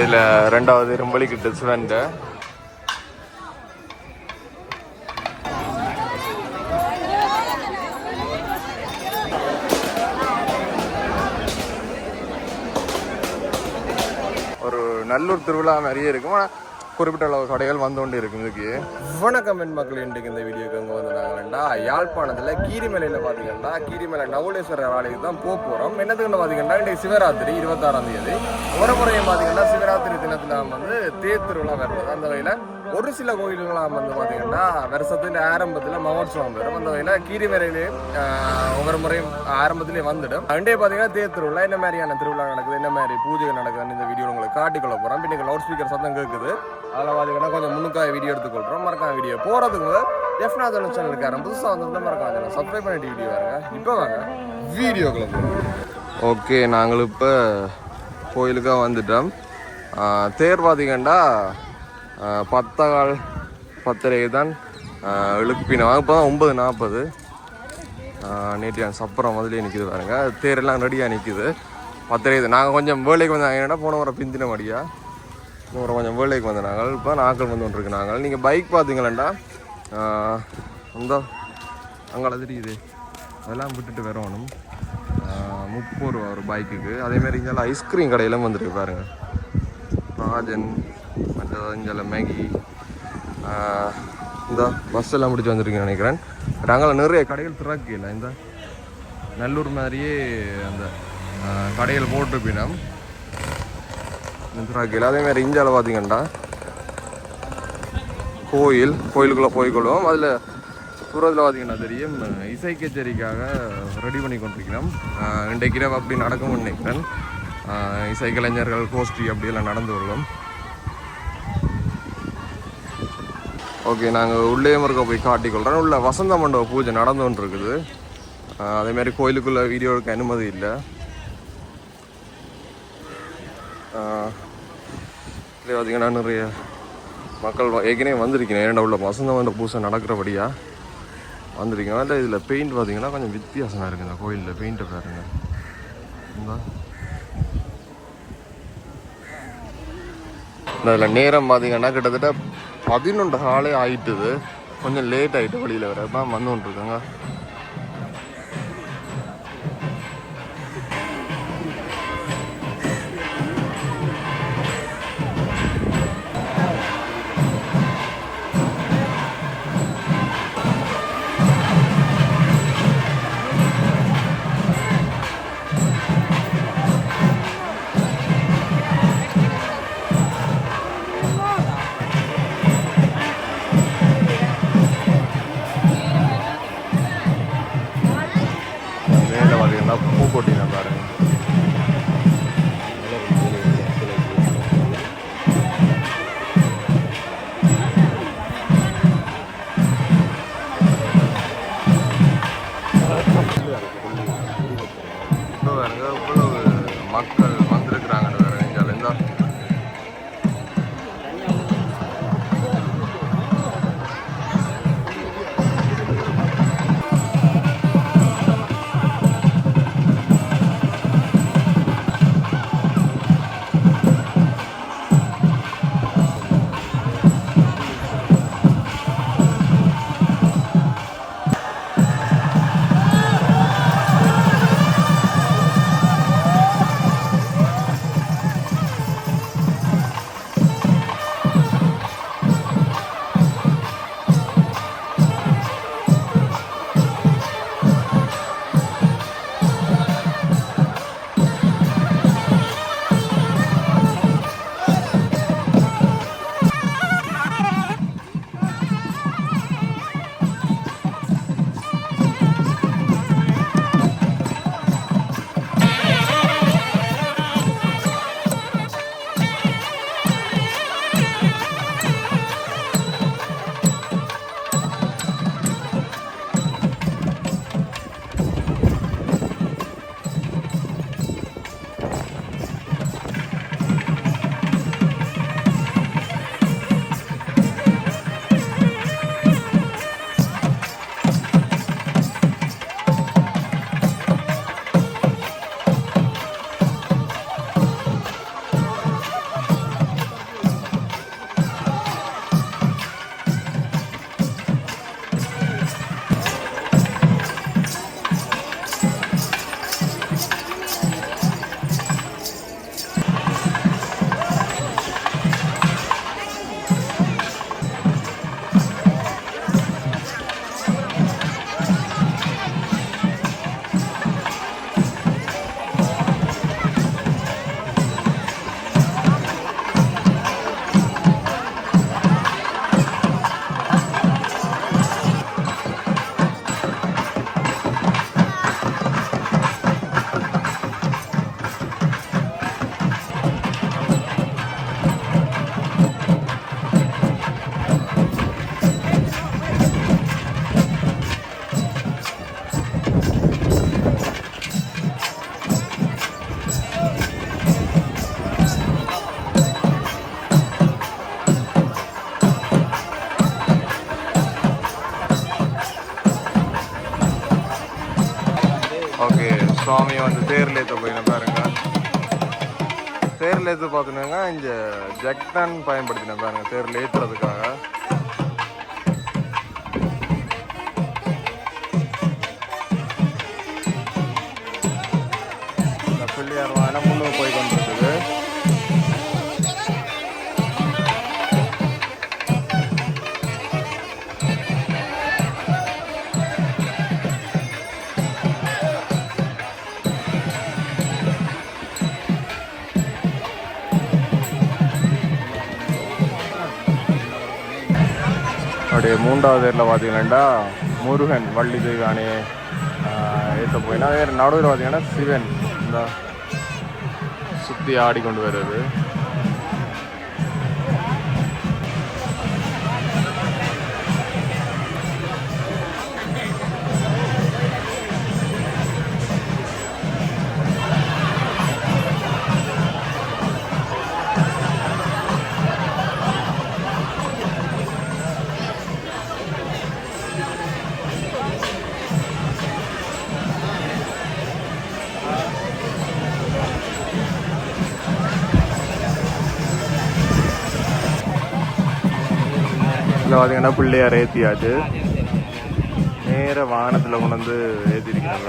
இதில் ரெண்டாவது ரொம்பலிக்கிட்டு சிவன்ட்டு ஒரு நல்லூர் திருவிழா மாதிரியே இருக்கும். ஆனால் குறிப்பிட்ட அளவு கடைகள் வந்து கொண்டு இருக்கும். இதுக்கு வணக்கம் என் மக்கள். இன்றைக்கு இந்த வீடியோக்கு அங்கே வந்து நாங்கள்டா யாழ்ப்பாணத்தில் கீரிமலையில் பார்த்தீங்கன்னா கீரிமலை நவுலேஸ்வரர் ஆலயத்துக்கு தான் போகிறோம். என்னத்துக்குன்னு பார்த்தீங்கன்னா இன்றைக்கு சிவராத்திரி 26ஆம் தேதி. ஒரு முறையும் பார்த்தீங்கன்னா சிவராத்திரி தினத்தில் வந்து தேர் திருவிழா வருது. அந்த வகையில் ஒரு சில கோயில்களாம் வந்து பார்த்தீங்கன்னா வருஷத்தின் ஆரம்பத்தில் மகோத்சவம் வரும். அந்த வகையில் கீரிமலையிலே ஒவ்வொரு முறையும் ஆரம்பத்திலே வந்துடும். அண்டே பார்த்தீங்கன்னா தேர் திருவிழா என்ன மாதிரியான திருவிழா நடக்குது, என்ன மாதிரி பூஜைகள் நடக்குதுன்னு இந்த வீடியோ உங்களுக்கு காட்டிக்கொள்ள போகிறோம். பின்னுக்கு லவுட் ஸ்பீக்கர் சத்தம் கேட்குது. அதில் பார்த்தீங்கன்னா கொஞ்சம் முன்னுக்காக வீடியோ எடுத்துக்கொள்கிறோம். மறக்காம வீடியோ போகிறதுக்கு எஃப்நாதன் சேனலுக்கு யாரும் புதுசாக வந்து மறக்காம சேனல் சப்ஸ்கிரைப் பண்ணிட்டு வீடியோ வாங்க. இப்போ வாங்க வீடியோக்குள்ள போகிறோம். ஓகே, நாங்கள் இப்போ கோயிலுக்காக வந்துட்டோம். தேர் பார்த்தீங்கன்னா 10:30 தான் எழுப்பினோம். இப்போ தான் 9:40. நேற்று சப்பரம் முதலே நிற்கிது பாருங்க. தேரெல்லாம் ரெடியாக நிற்கிது. 10:30 நாங்கள் கொஞ்சம் வேலைக்கு வந்தாங்க. என்னடா போன முறை பிந்தின மடியா ஒரு கொஞ்சம் வேலைக்கு வந்த நாங்கள். இப்போ நாட்கள் வந்து கொண்டிருக்கு. நாங்கள் நீங்கள் பைக் பார்த்தீங்களா அந்த அங்கே தெரியுது அதெல்லாம் விட்டுட்டு வரணும். 30 ரூபா ஒரு பைக்குக்கு. அதேமாதிரி இங்கே ஐஸ்கிரீம் கடையிலும் வந்துருக்கு பாருங்கள். ராஜன் மற்ற இங்கே மேகி இந்த பஸ் எல்லாம் முடிச்சு வந்துருக்கீங்கன்னு நினைக்கிறேன். பட் அங்கே நிறைய கடைகள் திறக்கல. இந்த நல்லூர் மாதிரியே அந்த கடைகள் போட்டிருப்பீனா திறக்கல. அதேமாதிரி இந்தியாவில் பார்த்தீங்கன்னா கோயிலுக்குள்ளே போய்க்கொள்வோம். அதில் தூரத்தில் பார்த்தீங்கன்னா தெரியும் இசை கச்சேரிக்காக ரெடி பண்ணி கொண்டிருக்கிறோம். இன்றைக்கு இரவு அப்படி நடக்கும்னு நினைக்கிறேன். இசை கலைஞர்கள் கோஷ்டி அப்படியெல்லாம் நடந்து வருவோம். ஓகே, நாங்கள் உள்ளே முருக போய் காட்டிக்கொள்கிறோம். உள்ள வசந்த மண்டப பூஜை நடந்து கொண்டு இருக்குது. அதேமாதிரி கோயிலுக்குள்ளே வீடியோ எடுக்க அனுமதி இல்லை. இதில் பார்த்திங்கன்னா நிறைய மக்கள் ஏற்கனவே வந்திருக்கேன். ஏன்னா உள்ள வசந்த மண்டப பூஜை நடக்கிறபடியாக வந்திருக்கேன். இல்லை இதில் பெயிண்ட் பார்த்திங்கன்னா கொஞ்சம் வித்தியாசமாக இருக்குது. இந்த கோயிலில் பெயிண்ட்டை பாருங்க. இதில் நேரம் பார்த்திங்கன்னா கிட்டத்தட்ட 11 காலே ஆகிட்டுது. கொஞ்சம் லேட் ஆகிட்டு வழியில் வர தான் வந்து கொண்டிருக்காங்க. பூக்கொட்டி நான் பாருங்க. இப்போ பாருங்க இவ்வளவு மக்கள் வந்திருக்கிறாங்கன்னு வேற எங்கால இருந்தா சுவாமியை வந்து தேரில் ஏற்ற போயின பாருங்க. தேரில் ஏற்று பார்த்துனாங்க இங்கே ஜக் தான் பயன்படுத்தினேன் பாருங்க தேரில் ஏற்றுறதுக்காக. இந்த பிள்ளையார் வாகனம் முன்னுக்கு போய் கொண்டிருக்குது. அப்படியே மூன்றாவது தேரில் பார்த்தீங்கன்னா முருகன் வள்ளி தெய்வானே ஏற்ற போயினா வேறு நடுவில் பார்த்தீங்கன்னா சிவன் இந்த சுற்றி ஆடிக்கொண்டு வருது. இதில் பார்த்தீங்கன்னா பிள்ளையார் ஏற்றியாச்சு. நேர வாகனத்தில் கொண்டு வந்து ஏற்றிருக்கிறாங்க.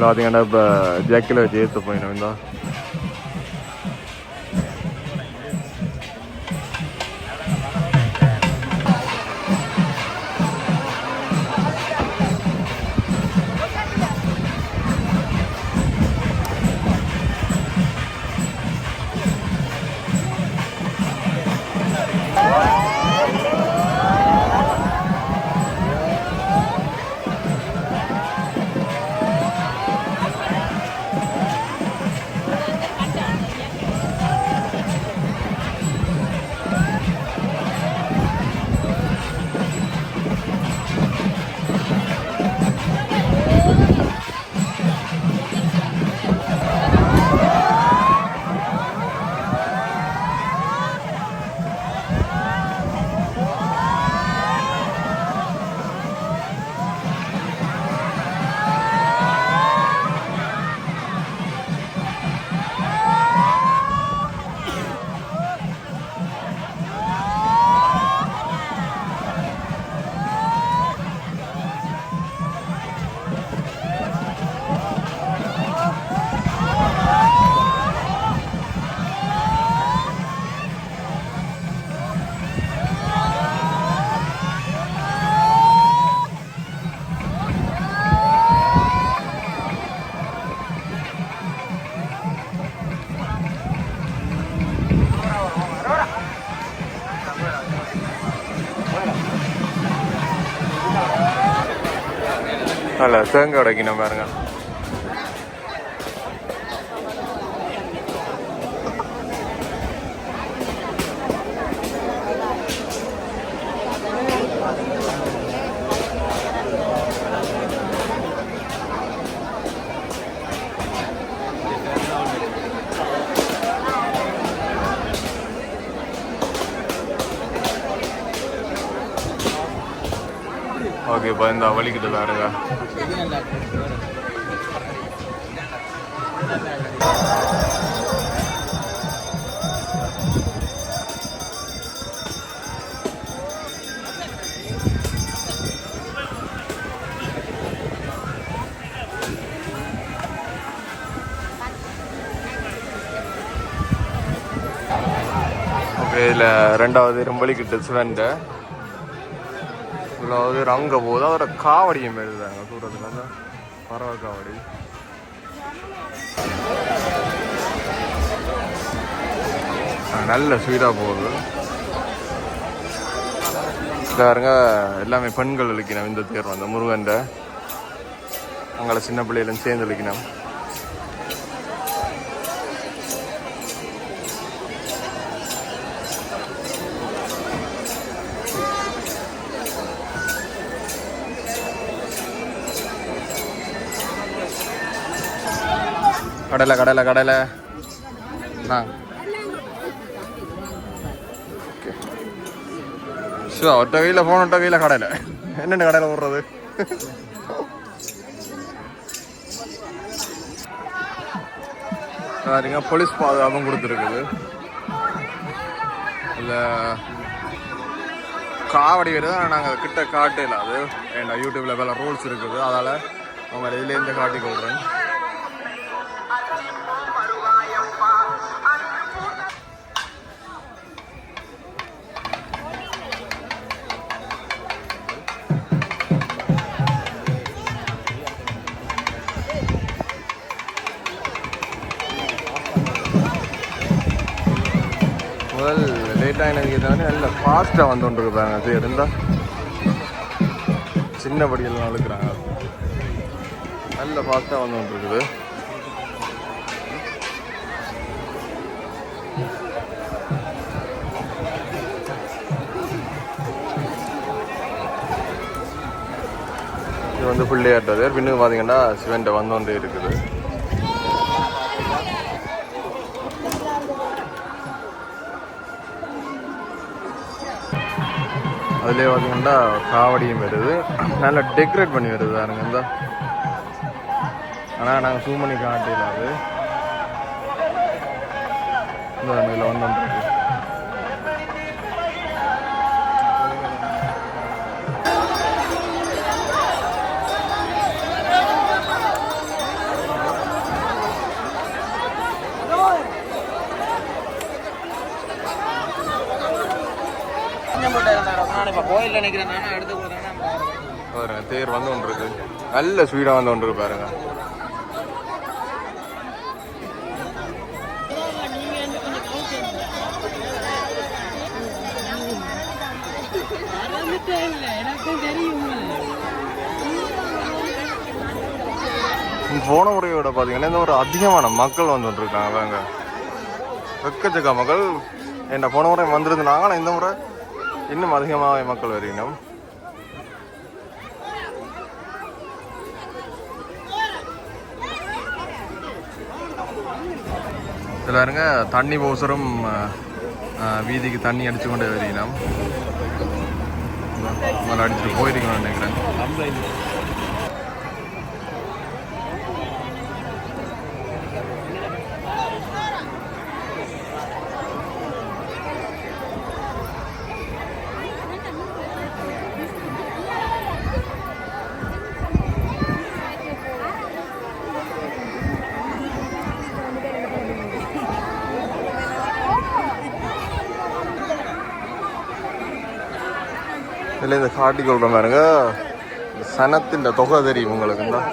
பார்த்தீங்கன்னா இப்போ ஜக்கில் வச்சு ஏற்ற போயிடும். இந்த அல்ல தேங்காய் உடைக்கணும் பாருங்க. ஓகே இப்போ இந்த வலிக்கிட்டு பாருங்க. ஓகே இதில் ரெண்டாவது ரொம்பலிக்கிட்டு சிவன்ட்டு இவ்வளோ அங்கே போகுது. அதோட காவடியும் எழுதுதாங்க தூரத்தில் அந்த பறவை காவடி. நல்ல ஸ்வீட்டாக போகுது. பாருங்க எல்லாமே பெண்கள் இழுக்கணும் இந்த தேர் வந்து முருகன்ட. அங்கே சின்ன பிள்ளைகளும் சேர்ந்து அளிக்கணும். கடலை கடலை கடலை ஒற்ற கையில் ஃபோன் ஒற்ற கையில் கடையில் என்னென்ன கடையில் விடுறது. பாருங்க போலீஸ் பாதுகாப்பும் கொடுத்துருக்குது. இல்லை காவடி வருது, ஆனால் நாங்கள் கிட்ட காட்டல. அது ஏன்னா யூடியூப்பில் பல ரூல்ஸ் இருக்குது, அதால் அவங்க இதுலேருந்து காட்டி கொடுக்குறேன். முதல் லேட்டாக எனக்கு இதானே நல்ல ஃபாஸ்ட்டாக வந்து கொண்டு இருப்பாங்க. அது இருந்தால் சின்ன படியெல்லாம் அழுக்கிறாங்க, நல்ல ஃபாஸ்ட்டாக வந்து கொண்டு இருக்குது. இது வந்து பிள்ளையாட்டது. பின்னுக்கு பார்த்தீங்கன்னா சிவன்ட்ட வந்து கொண்டே இருக்குது. அதுலேயே பார்த்தீங்கன்னா காவடியும் வருது, நல்லா டெக்கரேட் பண்ணி வருது பாருங்க. இந்த ஆனால் நாங்கள் ஜூம் பண்ணி காட்டல. அது இந்த இதில் வந்துருக்கு. தேர் வந்து ஒன்று இருக்கு, நல்ல ஸ்வீடாக வந்து ஒன்று இருக்கு பாருங்க. போன முறையோட பார்த்தீங்கன்னா இந்த ஒரு அதிகமான மக்கள் வந்துட்டு இருக்காங்க. வாங்க எக்கச்சக்க மக்கள். என்ன போன முறை வந்திருந்தாங்க, ஆனால் இந்த முறை இன்னும் அதிகமாக மக்கள் வரணும். எல்லாருங்க தண்ணி போசரம் வீதிக்கு தண்ணி அடிச்சு கொண்டே வரணும். அடிச்சுட்டு போயிருக்கணும்னு நினைக்கிறேன். இதில் இந்த காட்டி கொள்கிற பாருங்க, சனத்தின் தொகை தெரியும் உங்களுக்கு தான்.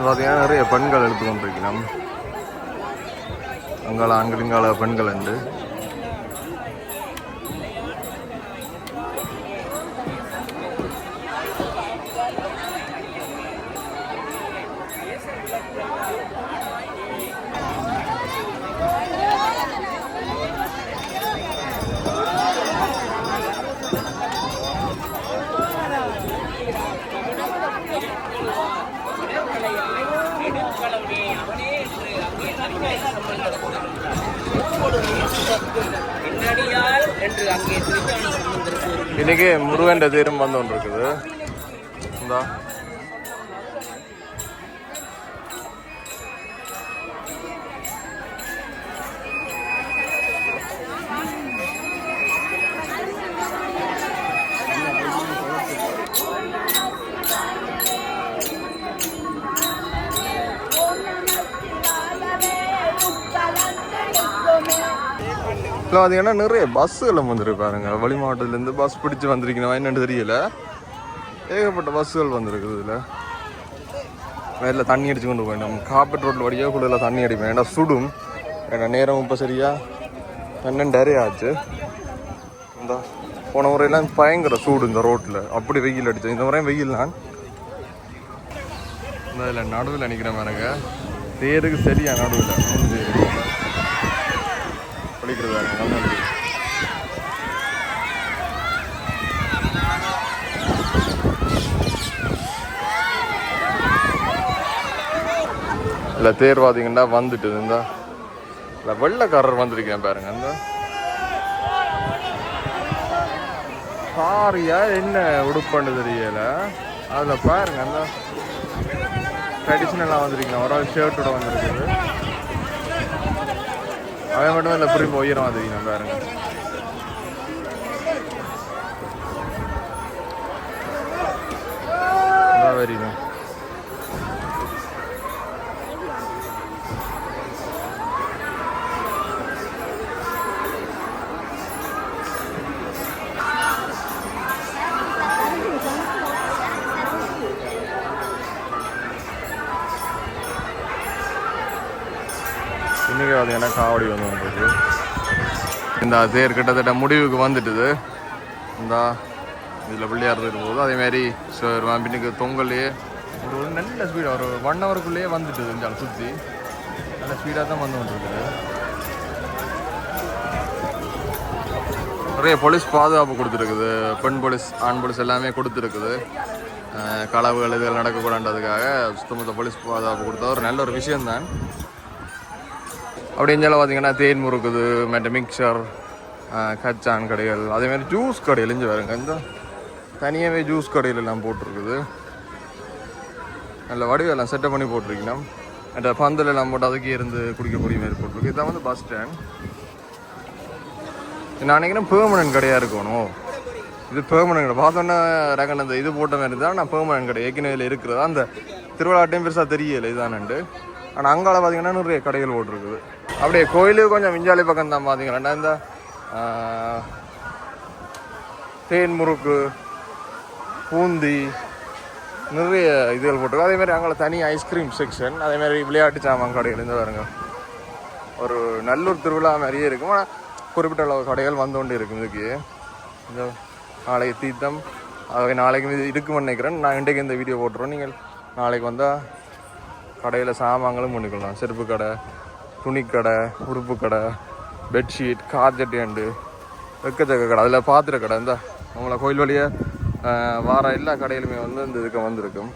பார்த்தீங்கன்னா நிறைய பெண்கள் எடுத்துக்கொண்டிருக்கிறோம். அங்கால ஆண்கள் இங்கால பெண்கள் உண்டு. இன்னைக்கு முருகன் தேரும் வந்து ஒன்று இருக்குது. இந்த பார்த்தீங்கன்னா நிறைய பஸ்ஸுகள் வந்துருப்பாருங்க. வெளி மாவட்டத்துலேருந்து பஸ் பிடிச்சி வந்திருக்கணும் என்னென்னு தெரியல. ஏகப்பட்ட பஸ்ஸுகள் வந்திருக்குது. இதில் மேலே தண்ணி அடிச்சு கொண்டு போயிடும். காப்பட் ரோட்டில் வழியாக கூட தண்ணி அடிப்பேன். ஏன்னா சுடும். ஏன்னா நேரம் இப்போ சரியா 12:30 ஆச்சு. இந்த போன முறையெல்லாம் பயங்கர சூடு இந்த ரோட்டில். அப்படி வெயில் அடிச்சு. இந்த முறையும் வெயில் தான். இந்த இதில் நடுவில் நிற்கிற மாதிரிங்க தேருக்கு சரியா நடுவில் படிக்கிறது நல்லா இருக்கு. இல்லை தேர் பார்த்தீங்கன்னா வந்துட்டு இந்த இல்லை வெள்ளைக்காரர் வந்திருக்கேன் பாருங்க. அந்த சாரியா என்ன உடுப்பான்னு தெரியல. அதில் பாருங்க அந்த ட்ரெடிஷ்னலாக வந்திருக்கேன். ஒரு ஆள் ஷர்ட்டோட வந்துருக்குது. அவன் மட்டும் இல்லை புரியும் உயரம் வந்திருக்கேன் பாருங்க. வரீங்க இன்னைக்கு பார்த்தீங்கன்னா காவடி வந்துருக்கு. இந்த தேர் கிட்டத்தட்ட முடிவுக்கு வந்துட்டுது. இந்த இதில் பிள்ளையார் இருக்கும்போது அதேமாரி பின்னுக்கு தொங்கல்லையே ஒரு நல்ல ஸ்பீடாக ஒரு 1 ஹவருக்குள்ளேயே வந்துட்டுது. இந்த சுற்றி நல்ல ஸ்பீடாக தான் வந்துருக்குது. நிறைய போலீஸ் பாதுகாப்பு கொடுத்துருக்குது. பெண் போலீஸ் ஆண் போலீஸ் எல்லாமே கொடுத்துருக்குது. களவுகள் இதுகள் நடக்கக்கூடாதுக்காக சுத்தமொத்த போலீஸ் பாதுகாப்பு கொடுத்தா ஒரு நல்ல ஒரு விஷயம்தான். அப்படி இருந்தாலும் பார்த்தீங்கன்னா தேன் முறுக்குது, மற்ற மிக்சர், கச்சான் கடைகள், அதேமாதிரி ஜூஸ் கடைகள் இங்கே வருங்க. இந்த தனியாகவே ஜூஸ் கடையில் எல்லாம் போட்டிருக்குது. நல்ல வடிவெல்லாம் செட்டப் பண்ணி போட்டிருக்கீங்கன்னா அந்த பந்தல் எல்லாம் போட்டு அதுக்கே இருந்து குடிக்கக்கூடிய மாதிரி போட்டிருக்கு. இதுதான் வந்து பஸ் ஸ்டாண்ட். நான் நினைக்கிறேன் பெர்மனன்ட் கடையாக இருக்கணும். இது பெர்மனன்ட் கடை பார்த்தோன்னா ரகன் அந்த இது போட்ட மாதிரி தான். நான் பெர்மனன்ட் கடை ஏற்கனவே இருக்கிறதா அந்த திருவிழாட்டையும் பெருசாக தெரியலை இதானண்டு. ஆனால் அங்கால பார்த்தீங்கன்னா நிறைய கடைகள் போட்டிருக்குது. அப்படியே கோயிலுக்கு கொஞ்சம் விஞ்சாலி பக்கம் தான் பார்த்தீங்கன்னா இந்த தேன் முறுக்கு, பூந்தி நிறைய இதுகள் போட்டிருக்கு. அதேமாதிரி அங்கே தனி ஐஸ்கிரீம் செக்ஷன், அதேமாதிரி விளையாட்டு சாமான் கடைகள் இருந்து வருங்க. ஒரு நல்லூர் திருவிழா மாதிரியே இருக்கும். ஆனால் குறிப்பிட்ட அளவு கடைகள் வந்து கொண்டு இருக்கும். இதுக்கு இந்த நாளைக்கு தீர்த்தம் நாளைக்கு இது இருக்குன்னு நினைக்கிறேன். நான் இன்றைக்கு இந்த வீடியோ போட்டுருவோம். நீங்கள் நாளைக்கு வந்தால் கடையில் சாமான்களும் பண்ணிக்கலாம். செருப்பு கடை, துணிக்கடை, உறுப்பு கடை, பெட்ஷீட், கார்ஜெட்டு, எக்கச்சக்க கடை, அதில் பாத்திர கடை. இந்த நம்மளை கோயில் வழியாக வார எல்லா கடையிலுமே வந்து இந்த இதுக்கு வந்திருக்கும்.